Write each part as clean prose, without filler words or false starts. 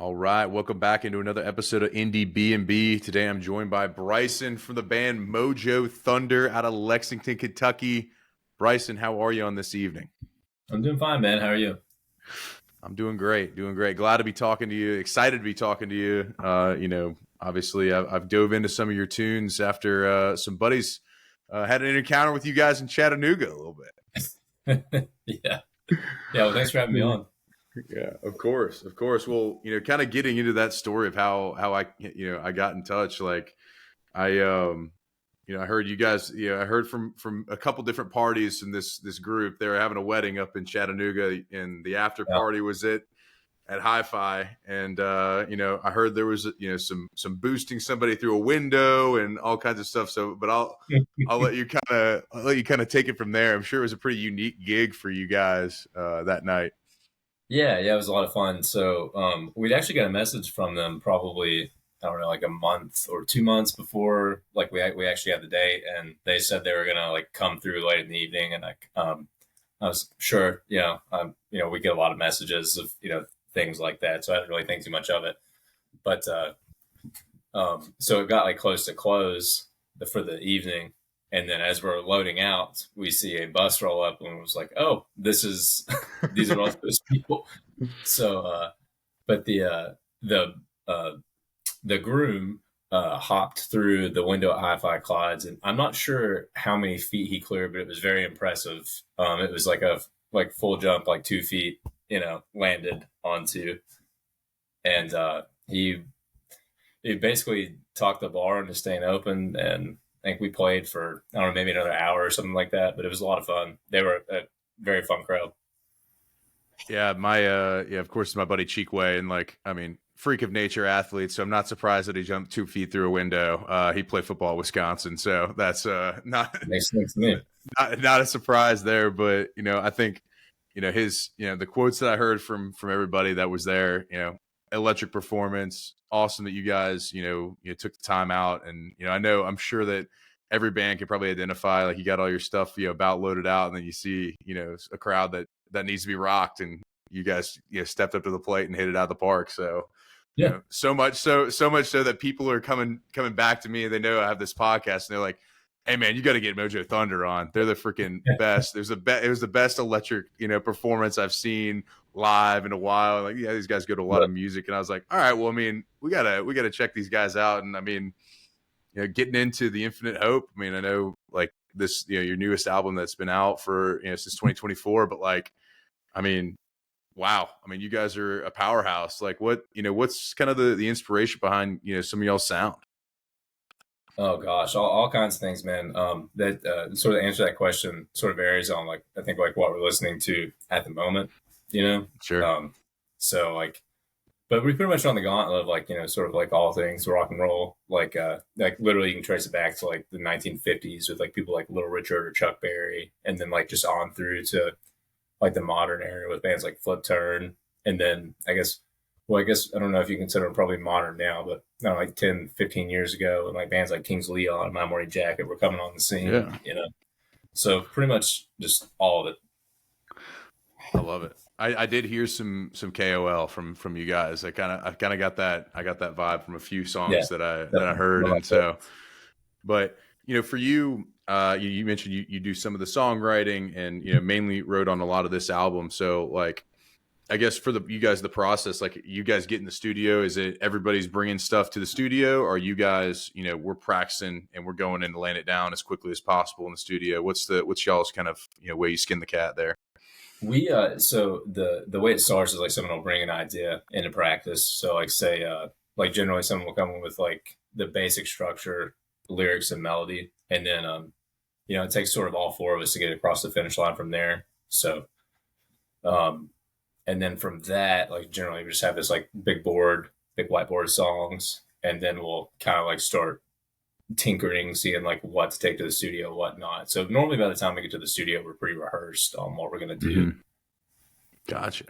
All right, welcome back into another episode of Indiebnb. Today I'm joined by Bryson from the band Mojo Thunder out of Lexington, Kentucky. Bryson, how are you on this evening? I'm doing fine, man. How are you? I'm doing great, doing great. Glad to be talking to you. Excited to be talking to you. Obviously, I've dove into some of your tunes after some buddies had an encounter with you guys in Chattanooga a little Yeah. Yeah. Well, thanks for having me bit. on. Yeah, of course, of course. Well, kind of getting into that story of how I I got in touch. Like I I heard you guys. I heard from a couple different parties from this group. They were having a wedding up in Chattanooga, and the after Yeah. party was at Hi-Fi. And I heard there was some boosting somebody through a window and all kinds of stuff. So, but I'll let you kind of take it from there. I'm sure it was a pretty unique gig for you guys that night. Yeah. Yeah. It was a lot of fun. So, we'd actually got a message from them probably, I don't know, like a month or 2 months before, like we actually had the date, and they said they were going to like come through late in the evening. And I was sure, we get a lot of messages of, things like that. So I didn't really think too much of it. But, so it got like close to close for the evening, and then as we're loading out, we see a bus roll up, and it was like, "Oh, this is these are all those people." So, but uh, the groom hopped through the window at Hi-Fi Clyde's, and I'm not sure how many feet he cleared, but it was very impressive. It was like a full jump, like 2 feet, landed onto, and he basically talked the bar into staying open, and I think we played for, I don't know, maybe another hour or something like that. But it was a lot of fun. They were a very fun crowd. Yeah, of course, my buddy Cheekway, and freak of nature athlete. So I'm not surprised that he jumped 2 feet through a window. He played football at Wisconsin, so that's not Makes sense to me. not a surprise there. But I think his the quotes that I heard from everybody that was there, electric performance, awesome that you guys you took the time out, and I'm sure that every band can probably identify, like, you got all your stuff about loaded out, and then you see a crowd that needs to be rocked, and you guys stepped up to the plate and hit it out of the park. So Yeah. so much so that people are coming back to me, and they know I have this podcast, and they're like, "Hey man, you got to get Mojo Thunder on. They're the freaking best. It was the best electric performance I've seen live in a while. Like, yeah, these guys go to a lot of music." And I was like, all right, well, I mean, we gotta check these guys out. And I mean, getting into the Infinite Hope. I mean, I know, like, this, your newest album that's been out for since 2024, but like, I mean, wow. I mean, you guys are a powerhouse. Like, what's kind of the inspiration behind some of y'all's sound? Oh gosh, all kinds of things, man. That sort of answer that question sort of varies on, like, I think, like what we're listening to at the moment. You know. Sure. So like, but we pretty much on the gauntlet of, like, sort of like all things rock and roll. Like literally you can trace it back to like the 1950s with like people like Little Richard or Chuck Berry, and then like just on through to like the modern era with bands like Flip Turn, and then I guess I don't know if you consider them probably modern now, but not like 10, 15 years ago, and like bands like Kings Leon and My Morning Jacket were coming on the scene. Yeah. So pretty much just all of it. I love it. I did hear some KOL from you guys. I kind of got that. I got that vibe from a few Yeah, songs that I definitely. heard. One of my And so, favorites. but for you, you mentioned you do some of the songwriting, and mainly wrote on a lot of this album. So, like, I guess for you guys, the process, like, you guys get in the studio, is it everybody's bringing stuff to the studio, or you guys, we're practicing and we're going in to laying it down as quickly as possible in the studio? What's y'all's kind of way you skin the cat there? We so the way it starts is like someone will bring an idea into practice. So like say like generally someone will come in with like the basic structure, lyrics and melody, and then it takes sort of all four of us to get across the finish line from there. So um and then from that, like generally we just have this like big whiteboard songs, and then we'll kind of like start tinkering, seeing like what to take to the studio, what not. So normally by the time we get to the studio, we're pretty rehearsed on what we're gonna do. Hmm. Gotcha.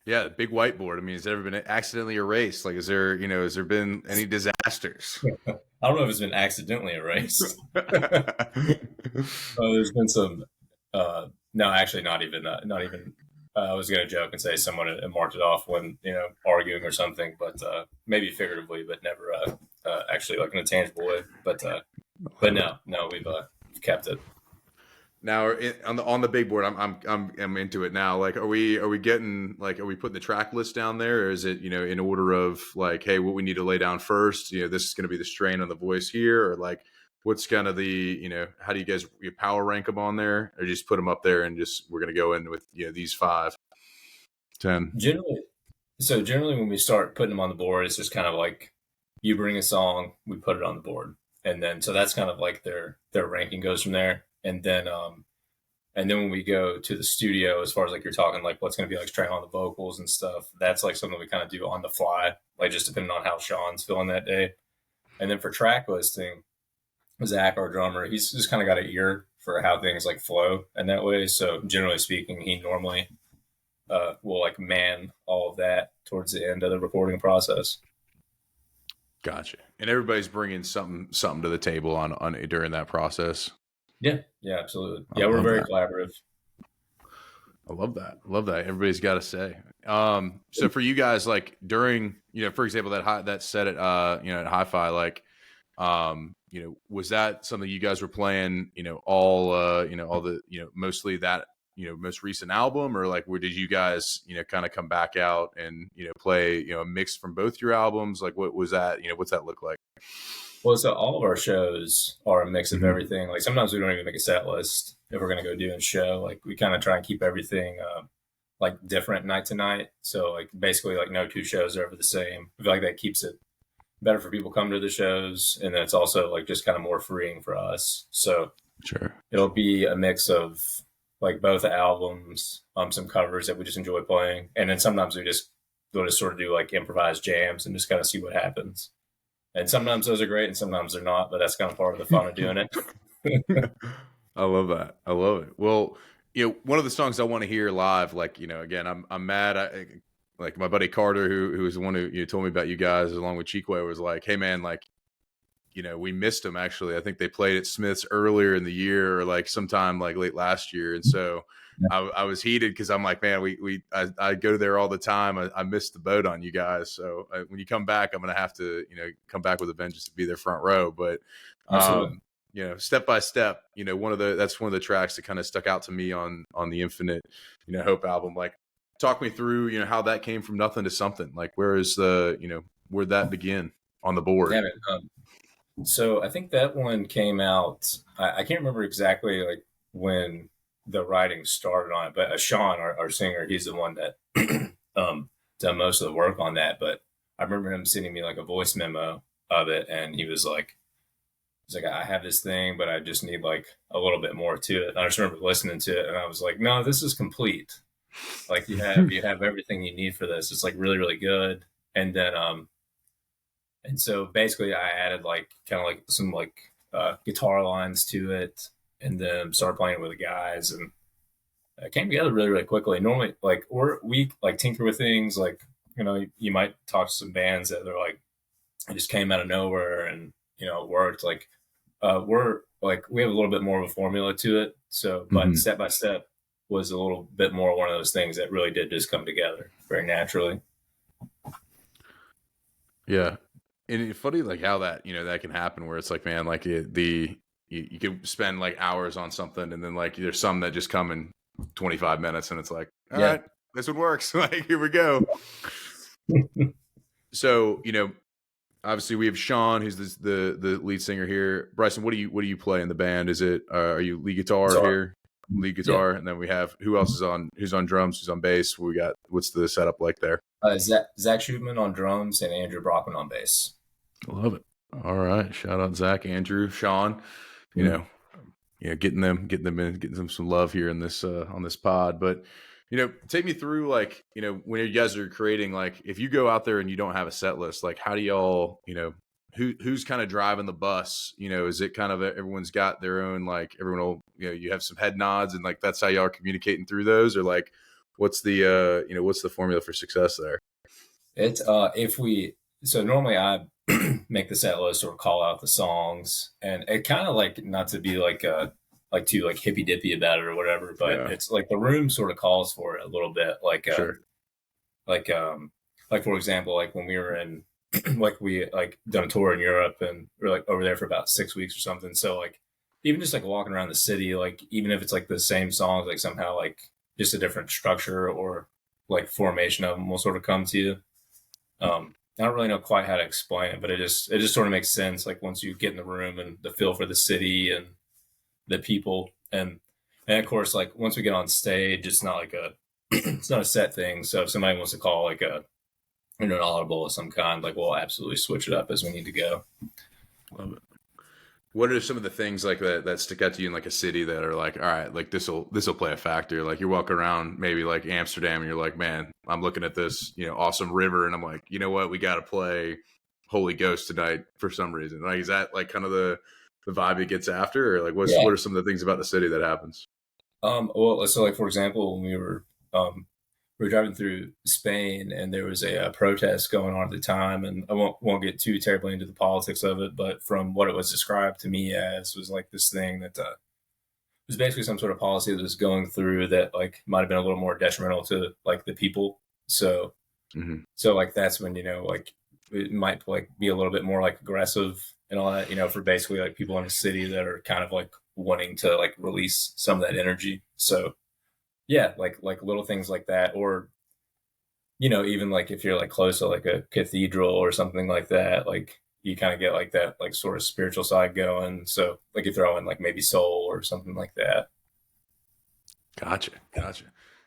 Yeah, big whiteboard. I mean, has it ever been accidentally erased? Like, has there been any disasters? I don't know if it's been accidentally erased. There's been some. No, actually, not even. Not even. I was going to joke and say someone had marked it off when, arguing or something, but maybe figuratively, but never actually like in a tangible way. But no, we've kept it. Now on the big board, I'm into it now. Like, are we getting like, are we putting the track list down there, or is it in order of like, hey, what we need to lay down first? This is going to be the strain on the voice here, or like, what's kind of the how do you guys power rank them on there, or just put them up there and just we're going to go in with these 5, 10. Generally, when we start putting them on the board, it's just kind of like you bring a song, we put it on the board, and then so that's kind of like their ranking goes from there. And then when we go to the studio, as far as like you're talking like what's going to be like trying on the vocals and stuff, that's like something we kind of do on the fly, like just depending on how Sean's feeling that day. And then for track listing, Zach, our drummer, he's just kind of got an ear for how things like flow and that way. So generally speaking, he normally will like man all of that towards the end of the recording process. Gotcha. And everybody's bringing something to the table on during that process. Yeah, absolutely. Yeah, we're very collaborative. I love that. Everybody's got to say. So for you guys, like during, for example, that set at at Hi-Fi, like, was that something you guys were playing, all the, mostly that, most recent album, or like, where did you guys, kind of come back out and, play, a mix from both your albums? Like, what was that, what's that look like? Well, so all of our shows are a mix of everything. Like sometimes we don't even make a set list if we're going to go do a show. Like we kind of try and keep everything like different night to night. So like basically like no 2 shows are ever the same. I feel like that keeps it better for people coming to the shows. And then it's also like just kind of more freeing for us. So sure, it'll be a mix of like both albums, some covers that we just enjoy playing. And then sometimes we'll just sort of do like improvised jams and just kind of see what happens. And sometimes those are great and sometimes they're not, but that's kind of part of the fun of doing it. I love that. I love it. Well, one of the songs I want to hear live, like, again, I'm mad. Like my buddy Carter, who was the one who told me about you guys along with Chiquay, was like, hey man, like, we missed them actually. I think they played at Smith's earlier in the year or like sometime like late last year. And so I was heated because I'm like, man, I go there all the time. I missed the boat on you guys. So when you come back, I'm going to have to, come back with a vengeance to be there front row. But, Step by Step, that's one of the tracks that kind of stuck out to me on the Infinite, Hope album. Like, talk me through, how that came from nothing to something. Like, where'd that begin on the board? Yeah, so I think that one came out, I can't remember exactly like when the writing started on it, but Sean, our singer, he's the one that done most of the work on that. But I remember him sending me like a voice memo of it, and he was like, I have this thing, but I just need like a little bit more to it. And I just remember listening to it, and I was like, no, this is complete. Like you have everything you need for this. It's like really, really good. And then and so basically I added like kind of like some like guitar lines to it, and then started playing it with the guys, and it came together really, really quickly. Normally, like we like tinker with things, like you might talk to some bands that they're like it just came out of nowhere and it worked. Like we're like we have a little bit more of a formula to it. So, but Step by Step was a little bit more one of those things that really did just come together very naturally. Yeah. And it's funny, like how that, that can happen where it's like, man, like you can spend like hours on something and then like there's some that just come in 25 minutes and it's like, all right, this one works. Like, here we go. So, obviously we have Sean, who's the lead singer here. Bryson, what do you play in the band? Is it, are you lead guitar here? Lead guitar. Yeah. And then we have, who's on drums, who's on bass? What's the setup like there? Zach Schubman on drums and Andrew Brockman on bass. I love it. All right. Shout out Zach, Andrew, Sean, getting them in, getting them some love here in this, on this pod. But, take me through like, when you guys are creating, like if you go out there and you don't have a set list, like how do y'all, who's kind of driving the bus? Is it kind of everyone's got their own, like everyone will, you have some head nods and like, that's how y'all are communicating through those, or like, what's the formula for success there? It's so normally I make the set list or call out the songs, and it kind of like, not to be like a like too like hippy dippy about it or whatever, but Yeah. it's like the room sort of calls for it a little bit. Sure. Like like for example, like when we were in like we like done a tour in Europe and we are like over there for about 6 weeks or something. So like even just like walking around the city, like even if it's like the same songs, like somehow like just a different structure or like formation of them will sort of come to you. I don't really know quite how to explain it, but it just sort of makes sense. Like once you get in the room and the feel for the city and the people, and of course, like once we get on stage, it's not like a it's not a set thing. So if somebody wants to call like an audible of some kind, like we'll absolutely switch it up as we need to go. Love it. What are some of the things like that stick out to you in like a city that are like, all right, like this'll play a factor? Like you're walking around maybe like Amsterdam and you're like, man, I'm looking at this, awesome river and I'm like, you know what, we got to play Holy Ghost tonight for some reason. Like, is that like kind of the vibe it gets after, or like what are some of the things about the city that happens? Well, so like for example, when we were driving through Spain, and there was a protest going on at the time, and I won't get too terribly into the politics of it, but from what it was described to me as was like this thing that was basically some sort of policy that was going through that like might have been a little more detrimental to like the people. So so like that's when like it might like be a little bit more like aggressive and all that, for basically like people in a city that are kind of like wanting to like release some of that energy. So yeah, like little things like that, or even like if you're like close to like a cathedral or something like that, like you kind of get like that like sort of spiritual side going. So like you throw in like maybe soul or something like that. Gotcha.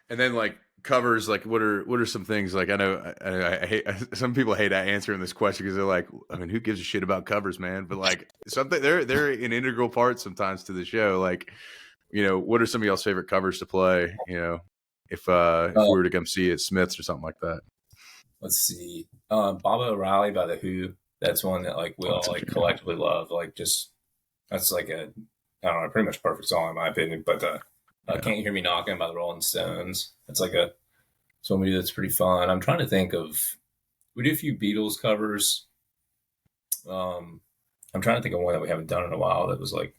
And then like covers, like what are some things, like I hate some people hate answering this question because they're like, I mean, who gives a shit about covers, man? But like something they're an integral part sometimes to the show. Like, what are some of y'all's favorite covers to play? If we were to come see it at Smith's or something like that. Let's see. Baba O'Reilly by the Who. That's one that like we all like collectively love. Like just that's like a I don't know, pretty much perfect song in my opinion. But Can't You Hear Me Knocking by the Rolling Stones. That's like a one we do that's pretty fun. I'm trying to think of we do a few Beatles covers. I'm trying to think of one that we haven't done in a while that was like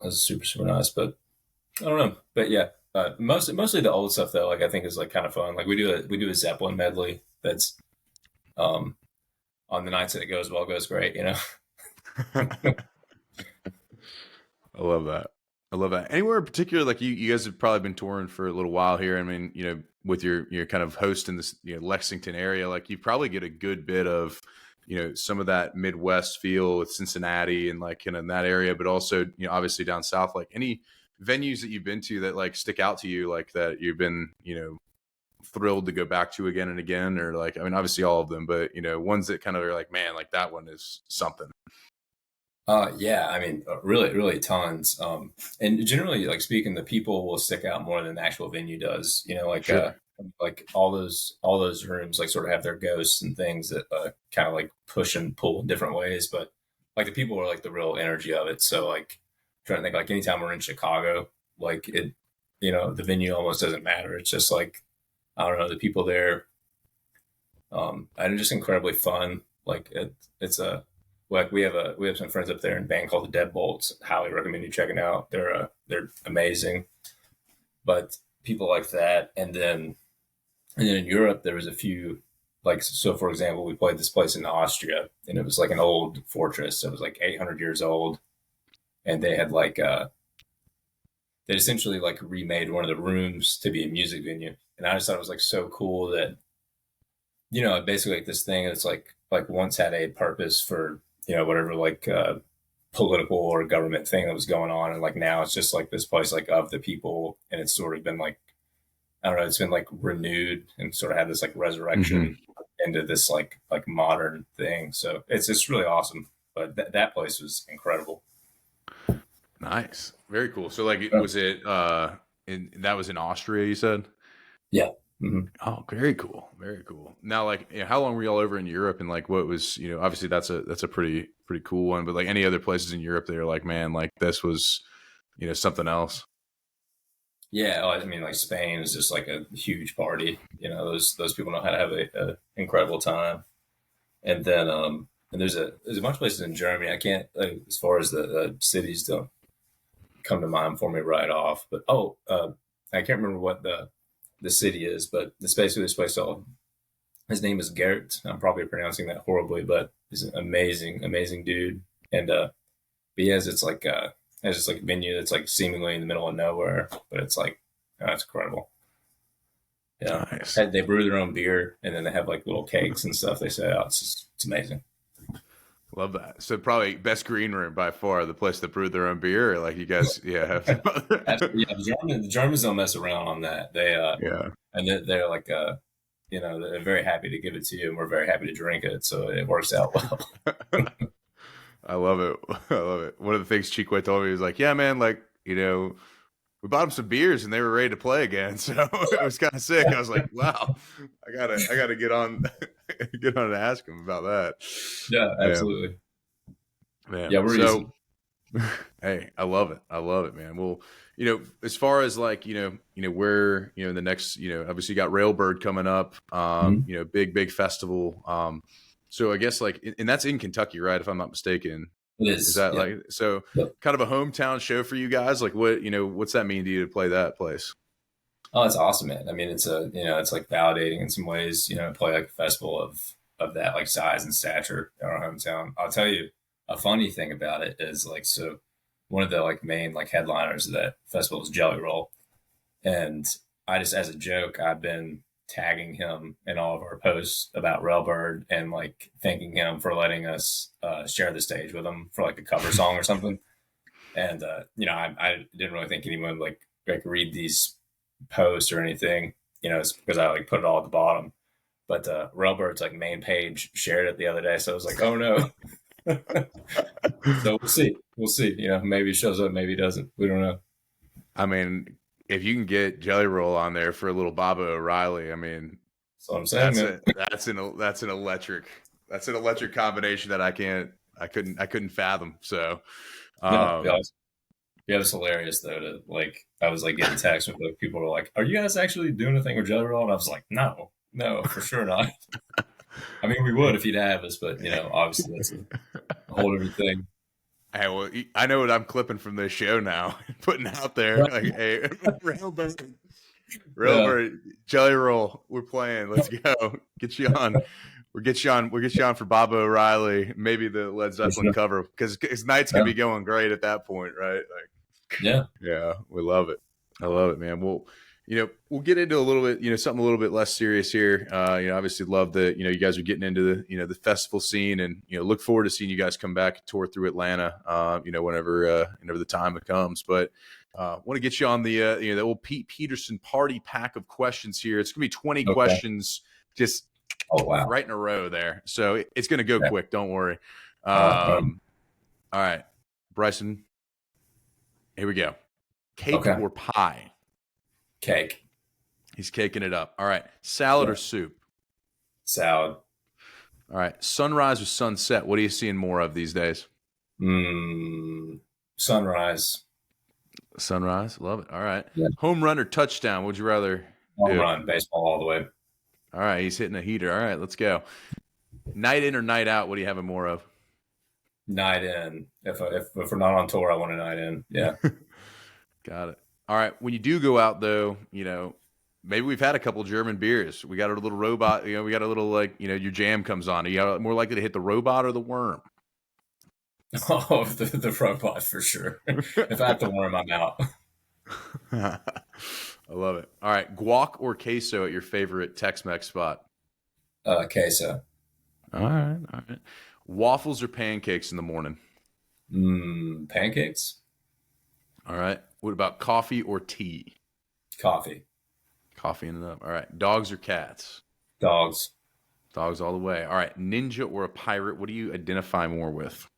super super nice. But I don't know. But yeah, mostly the old stuff though. Like I think is like kind of fun. Like we do a Zeppelin medley that's on the nights that it goes well, goes great. I love that. Anywhere in particular, like you guys have probably been touring for a little while here. I mean, with your kind of host in this Lexington area, like you probably get a good bit of some of that Midwest feel with Cincinnati and like in that area, but also obviously down south. Like any venues that you've been to that like stick out to you, like that you've been thrilled to go back to again and again, or like, I mean, obviously all of them, but ones that kind of are like, man, like that one is something. Yeah, I mean, really, really tons. And generally, like speaking, the people will stick out more than the actual venue does. Sure. Like all those rooms, like sort of have their ghosts and things that kind of like push and pull in different ways. But like the people are like the real energy of it. So like trying to think, like anytime we're in Chicago, like it, the venue almost doesn't matter. It's just like I don't know, the people there, and just incredibly fun. Like it's a like we have some friends up there in a band called the Deadbolts. Highly recommend you checking out. They're amazing. But people like that, and then in Europe there was a few like so. For example, we played this place in Austria, and it was like an old fortress. It was like 800 years old, and they had like they essentially like remade one of the rooms to be a music venue. And I just thought it was like so cool that basically like this thing that's like once had a purpose for whatever like political or government thing that was going on, and like now it's just like this place like of the people, and it's sort of been like I don't know, it's been like renewed and sort of had this like resurrection into this like modern thing. So it's just really awesome. But that place was incredible. Nice, very cool. So like, was it that was in Austria, you said? Yeah. Oh, very cool. Now, like, how long were y'all over in Europe, and like, what was obviously that's a pretty cool one, but like any other places in Europe, they were like, man, like this was something else. Yeah, I mean, like Spain is just like a huge party. Those people know how to have a incredible time. And then and there's a bunch of places in Germany. I can't as far as the cities don't. come to mind for me right off. But I can't remember what the city is, but it's basically this place called. His name is Garrett. I'm probably pronouncing that horribly, but he's an amazing dude. And he has it's like has this like venue that's like seemingly in the middle of nowhere, but it's like it's incredible. Yeah, Nice. they brew their own beer, and then they have like little cakes and stuff. They set out. It's amazing. Love that. So probably best green room by far, the place that brewed their own beer. Or like you guys, yeah, have some other... Yeah, the Germans don't mess around on that. They yeah, and they're like they're very happy to give it to you, and we're very happy to drink it. So it works out well. I love it. I love it. One of the things Chico told me was like, yeah, man, like, we bought them some beers and they were ready to play again. So it was kind of sick. I was like, wow, I gotta get on, get on and ask him about that. Yeah, absolutely. Man. Yeah, we're easy. Hey, I love it, man. Well, as far as like, where, the next, obviously you got Railbird coming up, big festival. So I guess like, and that's in Kentucky, right? If I'm not mistaken. It is. Is that like, so kind of a hometown show for you guys? Like what, what's that mean to you to play that place? Oh, it's awesome, man. I mean, it's it's like validating in some ways, play like a festival of that like size and stature in our hometown. I'll tell you a funny thing about it is like, so one of the like main like headliners of that festival is Jelly Roll. And I just, as a joke, I've been tagging him in all of our posts about Railbird and like thanking him for letting us share the stage with him for like a cover song or something. And I didn't really think anyone like read these posts or anything, it's because I like put it all at the bottom. But Railbird's like main page shared it the other day, so I was like, oh no. So we'll see. Maybe it shows up, maybe it doesn't. We don't know. I mean, if you can get Jelly Roll on there for a little Baba O'Reilly, I mean, that's what I'm saying. That's an electric combination that I couldn't fathom. So, yeah, it was hilarious though. To like, I was like getting texts with like people were like, "Are you guys actually doing a thing with Jelly Roll?" And I was like, "No, for sure not." I mean, we would if you'd have us, but obviously that's a whole different thing. Hey, well, I know what I'm clipping from this show now, putting out there. Right. Like, hey, Railbird, Jelly Roll, we're playing. Let's go. Get you on. We'll get you on for Baba O'Reilly, maybe the Led Zeppelin cover, because nights can be going great at that point, right? Like, yeah, we love it. I love it, man. We'll get into a little bit, something a little bit less serious here. Obviously love that, you guys are getting into the, the festival scene, and, look forward to seeing you guys come back, tour through Atlanta, whenever the time comes. But want to get you on the old Pete Peterson party pack of questions here. It's going to be 20 questions, just right in a row there. So it's going to go quick. Don't worry. All right, Bryson, here we go. Cake or pie? Cake. He's caking it up. All right. Salad or soup? Salad. All right. Sunrise or sunset? What are you seeing more of these days? Sunrise. Sunrise. Love it. All right. Yeah. Home run or touchdown? Would you rather Home run. Baseball all the way. All right. He's hitting a heater. All right. Let's go. Night in or night out? What are you having more of? Night in. If we're not on tour, I want a night in. Yeah. Got it. All right. When you do go out, though, maybe we've had a couple German beers. We got a little robot. We got a little like, your jam comes on. Are you more likely to hit the robot or the worm? Oh, the robot for sure. If I have to worm, I'm out. I love it. All right. Guac or queso at your favorite Tex-Mex spot? Queso. All right. Waffles or pancakes in the morning? Pancakes. All right. What about coffee or tea? Coffee. Coffee in it up. All right. Dogs or cats? Dogs. Dogs all the way. All right. Ninja or a pirate? What do you identify more with?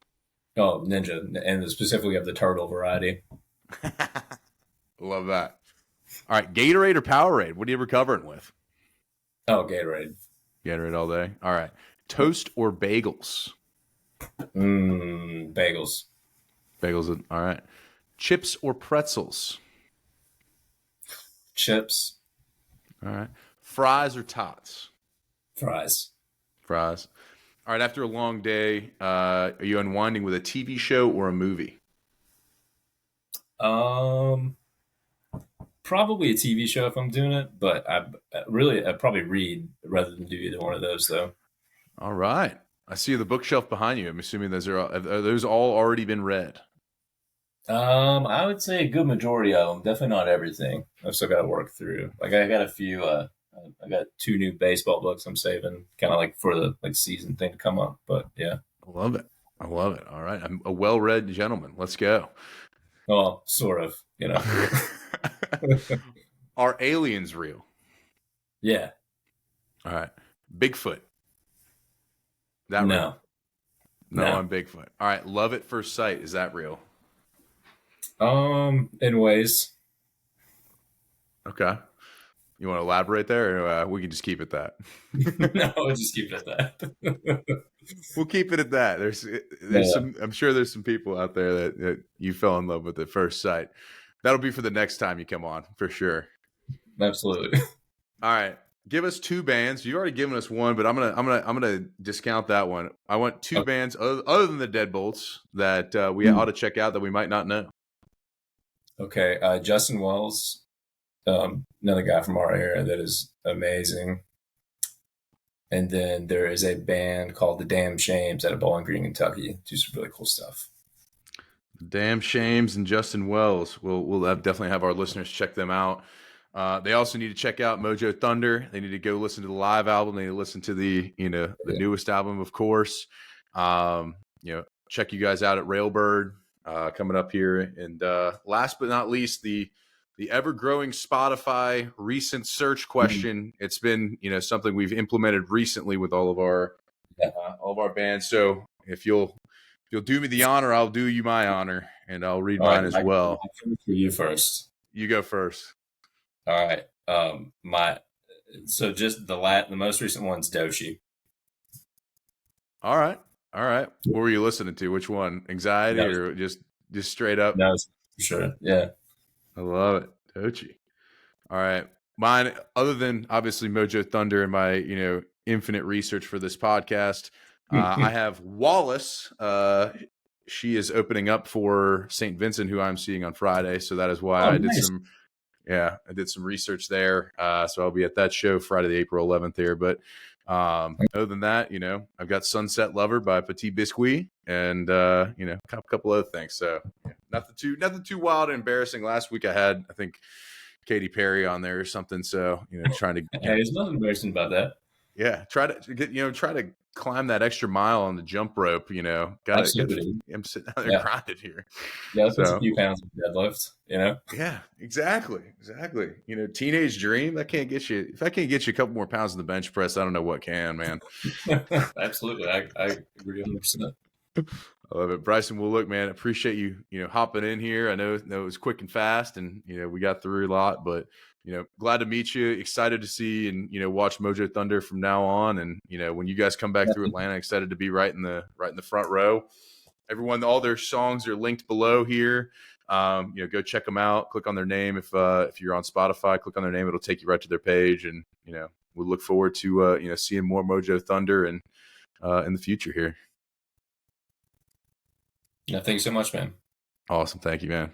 Oh, ninja, and specifically of the turtle variety. Love that. All right. Gatorade or Powerade? What are you recovering with? Oh, Gatorade. Gatorade all day. All right. Toast or bagels? Bagels. Bagels. All right. Chips or pretzels? Chips. All right. Fries or tots? Fries. Fries. All right. After a long day, are you unwinding with a TV show or a movie? Um, Probably a TV show if I'm doing it, but I'd probably read rather than do either one of those though. All right. I see the bookshelf behind you. I'm assuming those are those all already been read? I would say a good majority of them. Definitely not everything. I've still got to work through. Like I got a few. I got two new baseball books I'm saving, kind of like for the like season thing to come up. But yeah, I love it. I love it. All right. I'm a well-read gentleman. Let's go. well, sort of. You know. Are aliens real? Yeah. All right. Bigfoot. That real? No. No, No. I'm Bigfoot. All right. Love at first sight. Is that real? In ways. Okay. You want to elaborate there, or we can just keep it that? No, we'll just keep it at that. We'll keep it at that. There's Yeah, some. I'm sure there's some people out there that you fell in love with at first sight. That'll be for the next time you come on, for sure. absolutely. All right. Give us two bands. You've already given us one, but I'm gonna discount that one. I want two Okay. bands other than the Deadbolts that we ought to check out that we might not know. Okay. Justin Wells, another guy from our area that is amazing. And then there is a band called the Damn Shames out of Bowling Green, Kentucky. Do some really cool stuff. Damn Shames and Justin Wells. We'll definitely have our listeners check them out. They also need to check out Mojo Thunder. They need to go listen to the live album. They need to listen to the Yeah. newest album, of course. Check you guys out at Railbird coming up here. And last but not least, the ever growing Spotify recent search Mhm. question. It's been something we've implemented recently with all of Yeah. our bands. So if you'll do me the honor, I'll do you my honor, and I'll read All right. mine as well. I can for you first. You go first. All right. My so just the most recent one's Doshi. All right. All right. What were you listening to? Which one? Anxiety That or just straight up? was for sure. Yeah. I love it. Tochi. All right. Mine, other than obviously Mojo Thunder and my, infinite research for this podcast, I have Wallace. She is opening up for St. Vincent, who I'm seeing on Friday. So that is why Oh, I did nice. I did some research there. So I'll be at that show Friday, the April 11th here. But other than that, I've got Sunset Lover by Petit Biscuit and, a couple other things. So yeah, nothing too wild and embarrassing. Last week I had, I think, Katy Perry on there or something. So, trying to, Hey, there's nothing embarrassing about that. yeah, try to climb that extra mile on the jump rope, Absolutely. I'm sitting out there Yeah. grinded here. Yeah, that puts a So few pounds in deadlift, you know? yeah, exactly. Teenage dream that can't get you. If I can't get you a couple more pounds in the bench press, I don't know what can, man. Absolutely. I agree 100%. I love it, Bryson. Well, look, man, appreciate you, hopping in here. I know it was quick and fast, and we got through a lot, but glad to meet you. Excited to see and watch Mojo Thunder from now on, and when you guys come back through Atlanta, excited to be right in the front row. Everyone, all their songs are linked below here. Go check them out. Click on their name if you're on Spotify. Click on their name; it'll take you right to their page, and we look forward to seeing more Mojo Thunder and in the future here. Yeah, thanks so much, man. Awesome, thank you, man.